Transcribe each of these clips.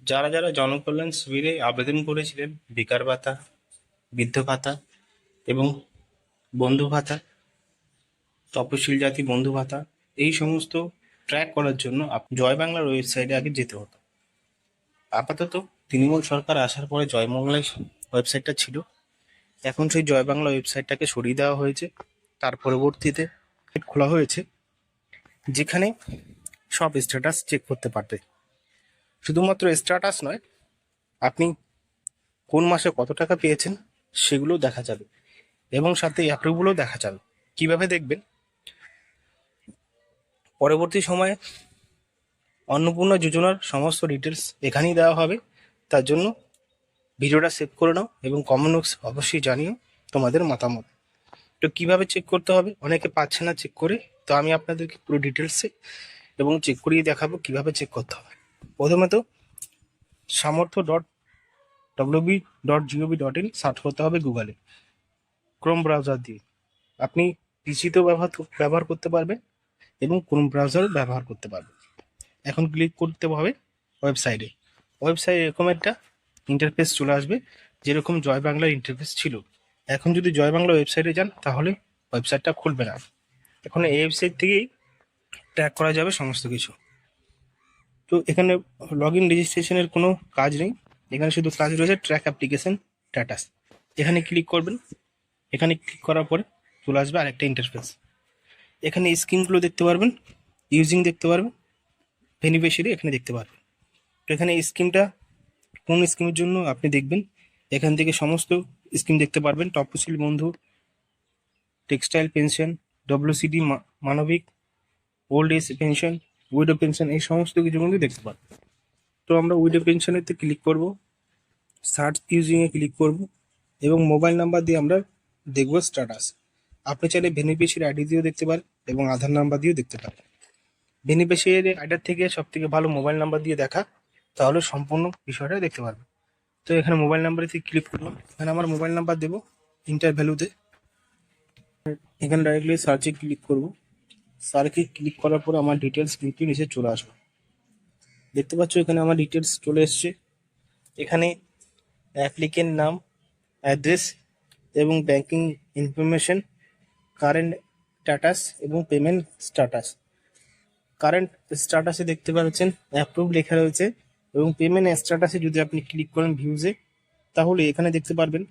যারা যারা জনকল্যাণ শিবিরে আবেদন করেছিলেন বেকার ভাতা, বৃদ্ধ ভাতা এবং বন্ধু ভাতা, তপশিলি জাতি বন্ধু ভাতা, এই সমস্ত ট্র্যাক করার জন্য জয় বাংলার ওয়েবসাইটে আগে যেতে হতো। আপাতত তৃণমূল সরকার আসার পরে জয় বাংলায় ওয়েবসাইটটা ছিল, এখন সেই জয় বাংলা ওয়েবসাইটটাকে সরিয়ে দেওয়া হয়েছে। তার পরবর্তীতে খোলা হয়েছে যেখানে সব স্ট্যাটাস চেক করতে পারবে। শুধুমাত্র স্ট্যাটাস নয়, আপনি কোন মাসে কত টাকা পেয়েছেন সেগুলো দেখা যাবে এবং সাথে অ্যাপ্রুভগুলো দেখা যাবে। কিভাবে দেখবেন? পরবর্তী সময়ে অন্নপূর্ণা যোজনার সমস্ত ডিটেলস এখানেই দেওয়া হবে। তার জন্য ভিডিওটা সেভ করে নাও এবং কমেন্ট বক্স অবশ্যই জানিও তোমাদের মতামত। তো কিভাবে চেক করতে হবে? অনেকে পাচ্ছে না চেক করে, তো আমি আপনাদেরকে পুরো ডিটেলসে এবং চেক করিয়ে দেখাবো কিভাবে চেক করতে হবে। প্রথমত samortho.wb.gov.in সার্চ করতে হবে গুগলে, ক্রোম ব্রাউজার দিয়ে। আপনি পিসিতেও ব্যবহার করতে পারবেন এবং ক্রোম ব্রাউজারও ব্যবহার করতে পারবেন। এখন ক্লিক করতে হবে ওয়েবসাইটে এরকম একটা ইন্টারফেস চলে আসবে, যেরকম জয় বাংলার ইন্টারফেস ছিল। এখন যদি জয় বাংলা ওয়েবসাইটে যান তাহলে ওয়েবসাইটটা খুলবে না। এখন এই ওয়েবসাইট থেকেই ট্র্যাক করা যাবে সমস্ত কিছু। তো এখানে লগ ইন রেজিস্ট্রেশনের কোনো কাজ নেই, এখানে শুধু কাজ রয়েছে ট্র্যাক অ্যাপ্লিকেশন স্ট্যাটাস। এখানে ক্লিক করবেন। এখানে ক্লিক করার পরে চলে আসবে আরেকটা ইন্টারফেস। এখানে স্কিমগুলো দেখতে পারবেন, ইউজিং দেখতে পারবেন, বেনিফিশিয়ারি এখানে দেখতে পারবেন। তো এখানে স্কিমটা কোন স্কিমের জন্য আপনি দেখবেন, এখান থেকে সমস্ত স্কিম দেখতে পারবেন। Taposhili Bandhu, textile pension, WCD Manabik, old age pension, widow pension, এই সমস্ত কিছু কিন্তু দেখতে পারবেন। তো আমরা উইডো পেনশনেতে ক্লিক করব, সার্চ ইউজিংয়ে ক্লিক করব এবং মোবাইল নাম্বার দিয়ে আমরা দেখব স্ট্যাটাস। আপনি চাইলে বেনিফিশিয়ারি আইডি দিয়েও দেখতে পারেন এবং আধার নাম্বার দিয়েও দেখতে পারেন। বেনিফিশিয়ারি আইডির থেকে সবথেকে ভালো মোবাইল নাম্বার দিয়ে দেখা, তাহলে সম্পূর্ণ বিষয়টা দেখতে পারবেন। তো এখানে মোবাইল নাম্বারে ক্লিক করলাম, এখানে আমার মোবাইল নাম্বার দেবো ইন্টার ভ্যালুতে। এখানে ডাইরেক্টলি সার্চে ক্লিক করব। সার্চে ক্লিক করার পর আমার ডিটেলস কিন্তু নিচে চলে আসবে। দেখতে পাচ্ছ এখানে আমার ডিটেলস চলে এসছে। এখানে অ্যাপ্লিকেন্ট নাম, অ্যাড্রেস এবং ব্যাংকিং ইনফরমেশন, কারেন্ট স্ট্যাটাস এবং পেমেন্ট স্ট্যাটাস। কারেন্ট স্ট্যাটাসে দেখতে পাচ্ছেন অ্যাপ্রুভ লেখা রয়েছে এবং পেমেন্ট স্ট্যাটাসে যদি আপনি ক্লিক করেন ভিউজে, তাহলে এখানে দেখতে পারবেন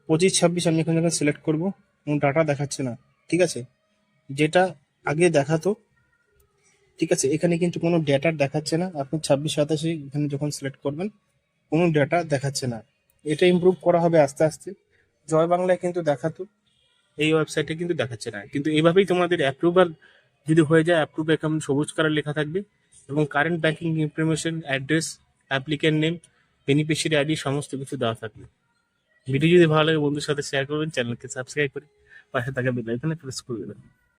25-26। আমি এখানে যখন সিলেক্ট করব এবং ডাটা দেখাচ্ছে না, ঠিক আছে, যেটা আগে দেখাতো, ঠিক আছে, এখানে কিন্তু কোনো ডেটা দেখাচ্ছে না। আপনি 26-27 এখানে যখন সিলেক্ট করবেন কোনো ডেটা দেখাচ্ছে না। এটা ইমপ্রুভ করা হবে আস্তে আস্তে। জয় বাংলায় কিন্তু দেখাতো, এই ওয়েবসাইটে কিন্তু দেখাচ্ছে না। কিন্তু এইভাবেই তোমাদের অ্যাপ্রুভাল যদি হয়ে যায়, অ্যাপ্রুভ অ্যাকাউন্ট সবুজ কালার লেখা থাকবে এবং current banking information, address, applicant name, beneficiary ID সমস্ত কিছু দেওয়া থাকবে। ভিডিও যদি ভালো লাগে বন্ধুর সাথে শেয়ার করবেন, চ্যানেলকে সাবস্ক্রাইব করে পাশে থাকা বেল আইকনে প্রেস করে দেবেন।